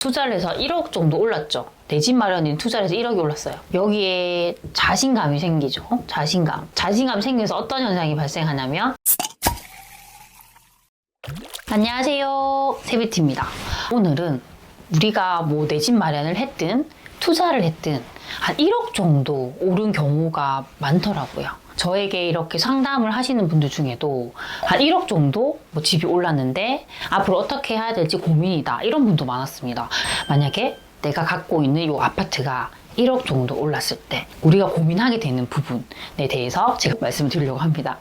투자를 해서 1억 정도 올랐죠. 내 집 마련인 투자를 해서 1억이 올랐어요. 여기에 자신감이 생기죠. 자신감 생겨서 어떤 현상이 발생하냐면, 안녕하세요, 세비티입니다. 오늘은 우리가 뭐 내 집 마련을 했든 투자를 했든 한 1억 정도 오른 경우가 많더라고요. 저에게 이렇게 상담을 하시는 분들 중에도 한 1억 정도 뭐 집이 올랐는데 앞으로 어떻게 해야 될지 고민이다, 이런 분도 많았습니다. 만약에 내가 갖고 있는 이 아파트가 1억 정도 올랐을 때 우리가 고민하게 되는 부분에 대해서 제가 말씀을 드리려고 합니다.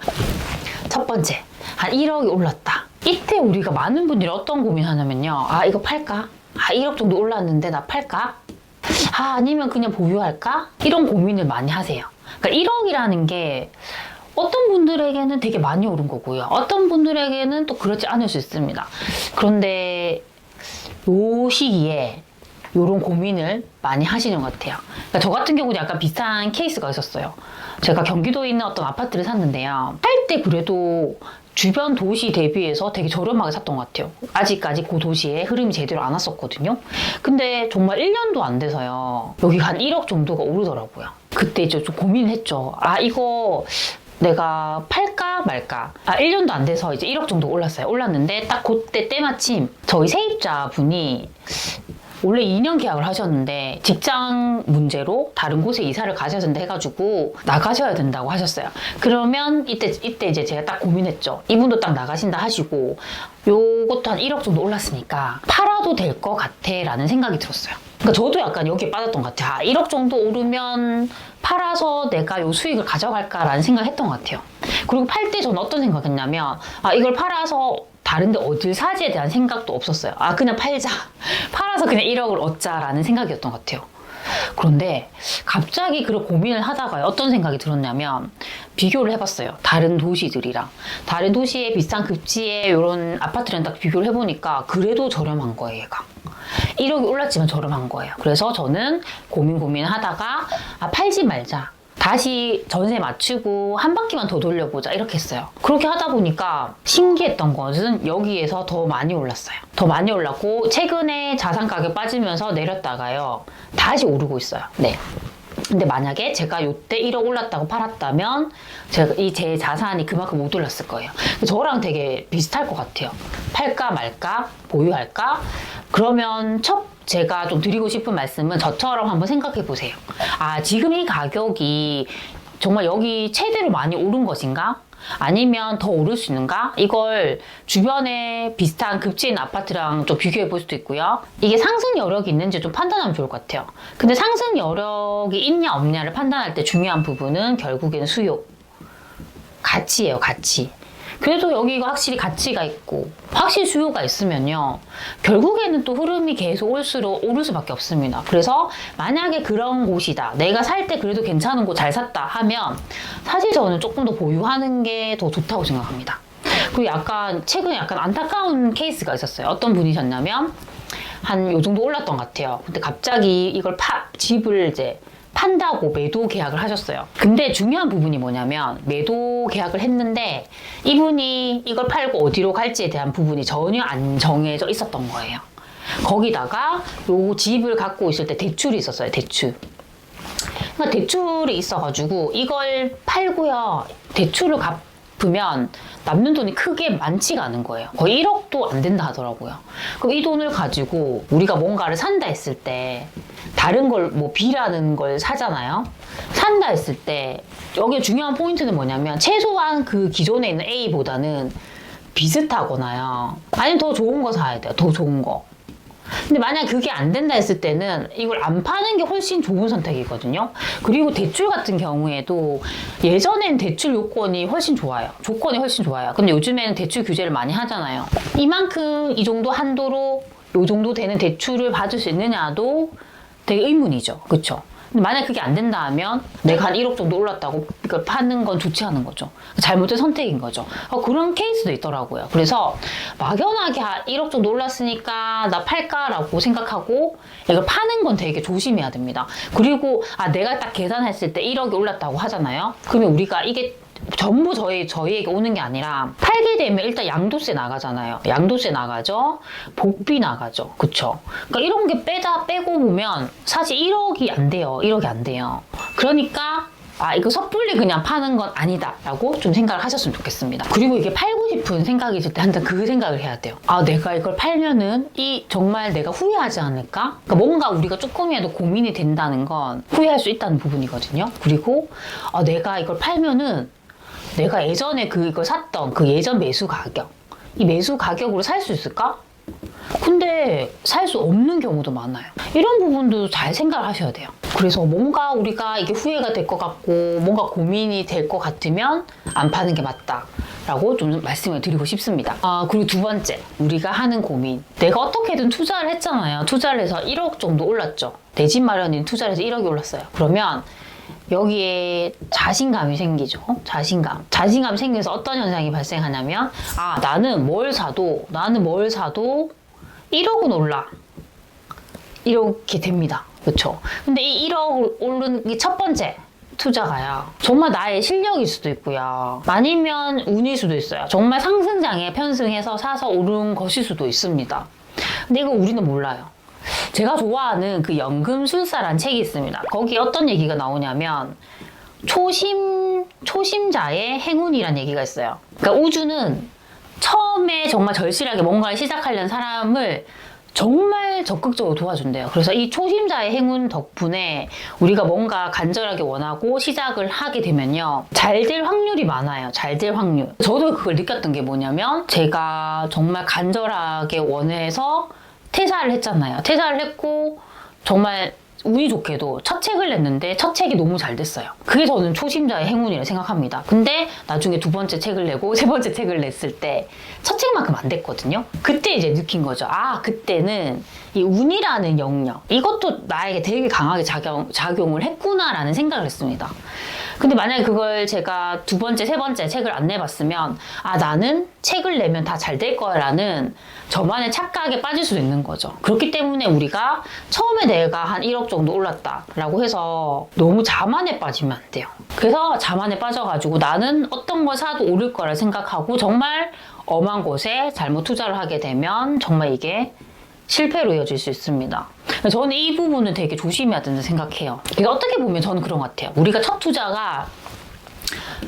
첫 번째, 한 1억이 올랐다. 이때 우리가 많은 분들이 어떤 고민하냐면요. 아, 이거 팔까? 아, 1억 정도 올랐는데 나 팔까? 아, 아니면 그냥 보유할까? 이런 고민을 많이 하세요. 그러니까 1억이라는 게 어떤 분들에게는 되게 많이 오른 거고요. 어떤 분들에게는 또 그렇지 않을 수 있습니다. 그런데 요 시기에 이런 고민을 많이 하시는 것 같아요. 그러니까 저 같은 경우도 약간 비슷한 케이스가 있었어요. 제가 경기도에 있는 어떤 아파트를 샀는데요. 살 때 그래도 주변 도시 대비해서 되게 저렴하게 샀던 것 같아요. 아직까지 그 도시에 흐름이 제대로 안 왔었거든요. 근데 정말 1년도 안 돼서요. 여기가 한 1억 정도가 오르더라고요. 그때 좀 고민을 했죠. 아, 이거 내가 팔까 말까. 아, 1년도 안 돼서 이제 1억 정도 올랐어요. 올랐는데 딱 그때 때마침 저희 세입자분이 원래 2년 계약을 하셨는데 직장 문제로 다른 곳에 이사를 가셔야 된다 해가지고 나가셔야 된다고 하셨어요. 그러면 이때 이제 제가 딱 고민했죠. 이분도 딱 나가신다 하시고 요것도 한 1억 정도 올랐으니까 팔아도 될 것 같아 라는 생각이 들었어요. 그러니까 저도 약간 여기에 빠졌던 것 같아요. 아, 1억 정도 오르면 팔아서 내가 요 수익을 가져갈까라는 생각을 했던 것 같아요. 그리고 팔 때 저는 어떤 생각했냐면, 아, 이걸 팔아서 다른데 어딜 사지에 대한 생각도 없었어요. 아, 그냥 팔자. 팔아서 그냥 1억을 얻자라는 생각이었던 것 같아요. 그런데 갑자기 그런 고민을 하다가 어떤 생각이 들었냐면, 비교를 해봤어요. 다른 도시들이랑. 다른 도시의 비싼 급지의 이런 아파트랑 딱 비교를 해보니까 그래도 저렴한 거예요, 얘가. 1억이 올랐지만 저렴한 거예요. 그래서 저는 고민하다가, 아, 팔지 말자. 다시 전세 맞추고 한 바퀴만 더 돌려보자, 이렇게 했어요. 그렇게 하다 보니까 신기했던 것은 여기에서 더 많이 올랐어요. 더 많이 올랐고 최근에 자산 가격 빠지면서 내렸다가요 다시 오르고 있어요. 네. 근데 만약에 제가 요때 1억 올랐다고 팔았다면 제 자산이 그만큼 못 올랐을 거예요. 저랑 되게 비슷할 것 같아요. 팔까 말까? 보유할까? 그러면 제가 좀 드리고 싶은 말씀은 저처럼 한번 생각해 보세요. 아, 지금 이 가격이 정말 여기 최대로 많이 오른 것인가? 아니면 더 오를 수 있는가? 이걸 주변에 비슷한 급지인 아파트랑 좀 비교해 볼 수도 있고요. 이게 상승 여력이 있는지 좀 판단하면 좋을 것 같아요. 근데 상승 여력이 있냐 없냐를 판단할 때 중요한 부분은 결국에는 수요. 가치예요, 가치. 그래도 여기가 확실히 가치가 있고 확실히 수요가 있으면요, 결국에는 또 흐름이 계속 올수록 오를 수밖에 없습니다. 그래서 만약에 그런 곳이다, 내가 살 때 그래도 괜찮은 곳 잘 샀다 하면 사실 저는 조금 더 보유하는 게 더 좋다고 생각합니다. 그리고 최근에 약간 안타까운 케이스가 있었어요. 어떤 분이셨냐면 한 요 정도 올랐던 것 같아요. 근데 갑자기 이걸 집을 이제 판다고 매도 계약을 하셨어요. 근데 중요한 부분이 뭐냐면, 매도 계약을 했는데 이분이 이걸 팔고 어디로 갈지에 대한 부분이 전혀 안 정해져 있었던 거예요. 거기다가 요 집을 갖고 있을 때 대출이 있었어요. 대출. 그러니까 대출이 있어가지고 이걸 팔고요, 대출을 갚으면 남는 돈이 크게 많지가 않은 거예요. 거의 1억도 안 된다 하더라고요. 그럼 이 돈을 가지고 우리가 뭔가를 산다 했을 때, 다른 걸 뭐 B라는 걸 사잖아요. 산다 했을 때 여기 중요한 포인트는 뭐냐면, 최소한 그 기존에 있는 A보다는 비슷하거나요, 아니면 더 좋은 거 사야 돼요. 더 좋은 거. 근데 만약 그게 안 된다 했을 때는 이걸 안 파는 게 훨씬 좋은 선택이거든요. 그리고 대출 같은 경우에도 예전엔 대출 요건이 훨씬 좋아요. 조건이 훨씬 좋아요. 근데 요즘에는 대출 규제를 많이 하잖아요. 이만큼 이 정도 한도로 요 정도 되는 대출을 받을 수 있느냐도 되게 의문이죠. 그쵸? 근데 만약 그게 안 된다 하면 내가 한 1억 정도 올랐다고 이걸 파는 건 좋지 않은 거죠. 잘못된 선택인 거죠. 그런 케이스도 있더라고요. 그래서 막연하게 1억 정도 올랐으니까 나 팔까라고 생각하고 이걸 파는 건 되게 조심해야 됩니다. 그리고 내가 딱 계산했을 때 1억이 올랐다고 하잖아요. 그러면 우리가 이게 전부 저희에게 오는 게 아니라 팔게 되면 일단 양도세 나가잖아요. 양도세 나가죠. 복비 나가죠. 그쵸? 그러니까 이런 게 빼고 보면 사실 1억이 안 돼요. 1억이 안 돼요. 그러니까 이거 섣불리 그냥 파는 건 아니다 라고 좀 생각을 하셨으면 좋겠습니다. 그리고 이게 팔고 싶은 생각이 들 때 항상 그 생각을 해야 돼요. 내가 이걸 팔면은 정말 내가 후회하지 않을까? 그러니까 뭔가 우리가 조금이라도 고민이 된다는 건 후회할 수 있다는 부분이거든요. 그리고 내가 이걸 팔면은 내가 예전에 이걸 샀던 그 예전 매수 가격, 이 매수 가격으로 살 수 있을까? 근데 살 수 없는 경우도 많아요. 이런 부분도 잘 생각을 하셔야 돼요. 그래서 뭔가 우리가 이게 후회가 될 것 같고 뭔가 고민이 될 것 같으면 안 파는 게 맞다라고 좀 말씀을 드리고 싶습니다. 그리고 두 번째, 우리가 하는 고민. 내가 어떻게든 투자를 했잖아요. 투자를 해서 1억 정도 올랐죠. 내 집 마련인 투자를 해서 1억이 올랐어요. 그러면 여기에 자신감이 생기죠. 자신감이 생겨서 어떤 현상이 발생하냐면 나는 뭘 사도 1억은 올라. 이렇게 됩니다. 그렇죠? 근데 이 1억 오른 게 첫 번째 투자가요. 정말 나의 실력일 수도 있고요. 아니면 운일 수도 있어요. 정말 상승장에 편승해서 사서 오른 것일 수도 있습니다. 근데 이거 우리는 몰라요. 제가 좋아하는 그 연금술사란 책이 있습니다. 거기에 어떤 얘기가 나오냐면 초심자의 행운이란 얘기가 있어요. 그러니까 우주는 처음에 정말 절실하게 뭔가를 시작하려는 사람을 정말 적극적으로 도와준대요. 그래서 이 초심자의 행운 덕분에 우리가 뭔가 간절하게 원하고 시작을 하게 되면요. 잘 될 확률이 많아요. 잘 될 확률. 저도 그걸 느꼈던 게 뭐냐면 제가 정말 간절하게 원해서 퇴사를 했잖아요. 퇴사를 했고 정말 운이 좋게도 첫 책을 냈는데 첫 책이 너무 잘 됐어요. 그게 저는 초심자의 행운이라 생각합니다. 근데 나중에 두 번째 책을 내고 세 번째 책을 냈을 때 첫 책만큼 안 됐거든요. 그때 이제 느낀 거죠. 그때는 이 운이라는 영역, 이것도 나에게 되게 강하게 작용을 했구나라는 생각을 했습니다. 근데 만약에 그걸 제가 두 번째, 세 번째 책을 안 내봤으면 나는 책을 내면 다 잘 될 거라는 저만의 착각에 빠질 수도 있는 거죠. 그렇기 때문에 우리가 처음에 내가 한 1억 정도 올랐다라고 해서 너무 자만에 빠지면 안 돼요. 그래서 자만에 빠져가지고 나는 어떤 걸 사도 오를 거라 생각하고 정말 엄한 곳에 잘못 투자를 하게 되면 정말 이게 실패로 이어질 수 있습니다. 저는 이 부분은 되게 조심해야 된다고 생각해요. 그래서 어떻게 보면 저는 그런 것 같아요. 우리가 첫 투자가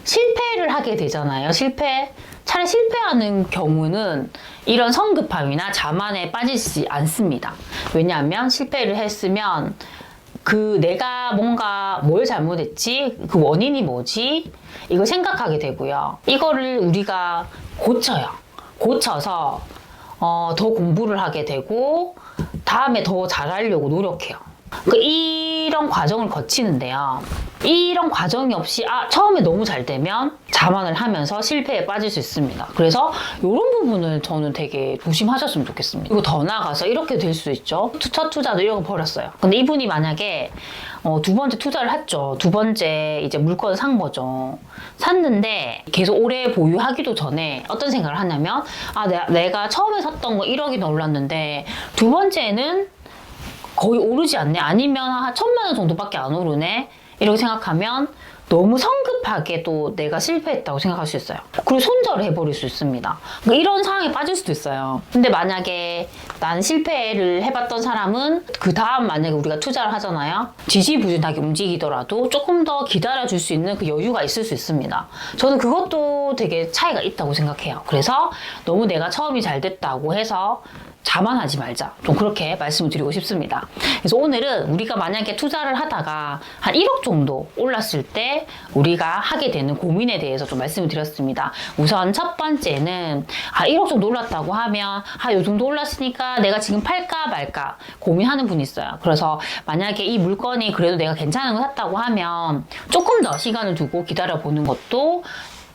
실패를 하게 되잖아요. 차라리 실패하는 경우는 이런 성급함이나 자만에 빠지지 않습니다. 왜냐하면 실패를 했으면 내가 뭔가 뭘 잘못했지? 그 원인이 뭐지? 이걸 생각하게 되고요. 이거를 우리가 고쳐서 더 공부를 하게 되고 다음에 더 잘하려고 노력해요. 이런 과정을 거치는데요. 이런 과정이 없이 처음에 너무 잘 되면 자만을 하면서 실패에 빠질 수 있습니다. 그래서 이런 부분을 저는 되게 조심하셨으면 좋겠습니다. 그리고 더 나아가서 이렇게 될 수 있죠. 첫 투자도 1억을 벌었어요. 근데 이분이 만약에 두 번째 투자를 했죠. 두 번째 이제 물건을 산 거죠. 샀는데 계속 오래 보유하기도 전에 어떤 생각을 하냐면 내가 처음에 샀던 거 1억이 올랐는데 두 번째는 거의 오르지 않네. 아니면 한 1,000만 원 정도밖에 안 오르네. 이렇게 생각하면 너무 성급하게 또 내가 실패했다고 생각할 수 있어요. 그리고 손절을 해버릴 수 있습니다. 그러니까 이런 상황에 빠질 수도 있어요. 근데 만약에 나는 실패를 해봤던 사람은 그 다음 만약에 우리가 투자를 하잖아요. 지지부진하게 움직이더라도 조금 더 기다려줄 수 있는 그 여유가 있을 수 있습니다. 저는 그것도 되게 차이가 있다고 생각해요. 그래서 너무 내가 처음이 잘 됐다고 해서 자만하지 말자. 좀 그렇게 말씀을 드리고 싶습니다. 그래서 오늘은 우리가 만약에 투자를 하다가 한 1억 정도 올랐을 때 우리가 하게 되는 고민에 대해서 좀 말씀을 드렸습니다. 우선 첫 번째는 1억 정도 올랐다고 하면 요 정도 올랐으니까 내가 지금 팔까 말까 고민하는 분이 있어요. 그래서 만약에 이 물건이 그래도 내가 괜찮은 거 샀다고 하면 조금 더 시간을 두고 기다려보는 것도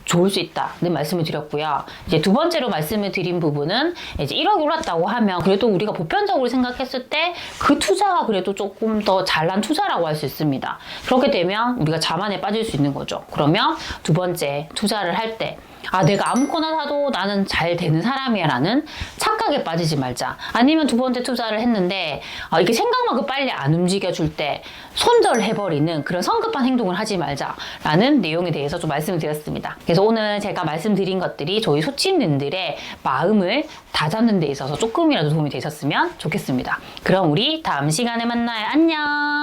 좋을 수 있다는 말씀을 드렸고요. 이제 두 번째로 말씀을 드린 부분은 이제 1억이 올랐다고 하면 그래도 우리가 보편적으로 생각했을 때 그 투자가 그래도 조금 더 잘난 투자라고 할 수 있습니다. 그렇게 되면 우리가 자만에 빠질 수 있는 거죠. 그러면 두 번째 투자를 할 때 아, 내가 아무거나 사도 나는 잘 되는 사람이야 라는 착각에 빠지지 말자. 아니면 두 번째 투자를 했는데 이게 생각만큼 빨리 안 움직여줄 때 손절해버리는 그런 성급한 행동을 하지 말자 라는 내용에 대해서 좀 말씀을 드렸습니다. 그래서 오늘 제가 말씀드린 것들이 저희 소치님들의 마음을 다잡는 데 있어서 조금이라도 도움이 되셨으면 좋겠습니다. 그럼 우리 다음 시간에 만나요. 안녕.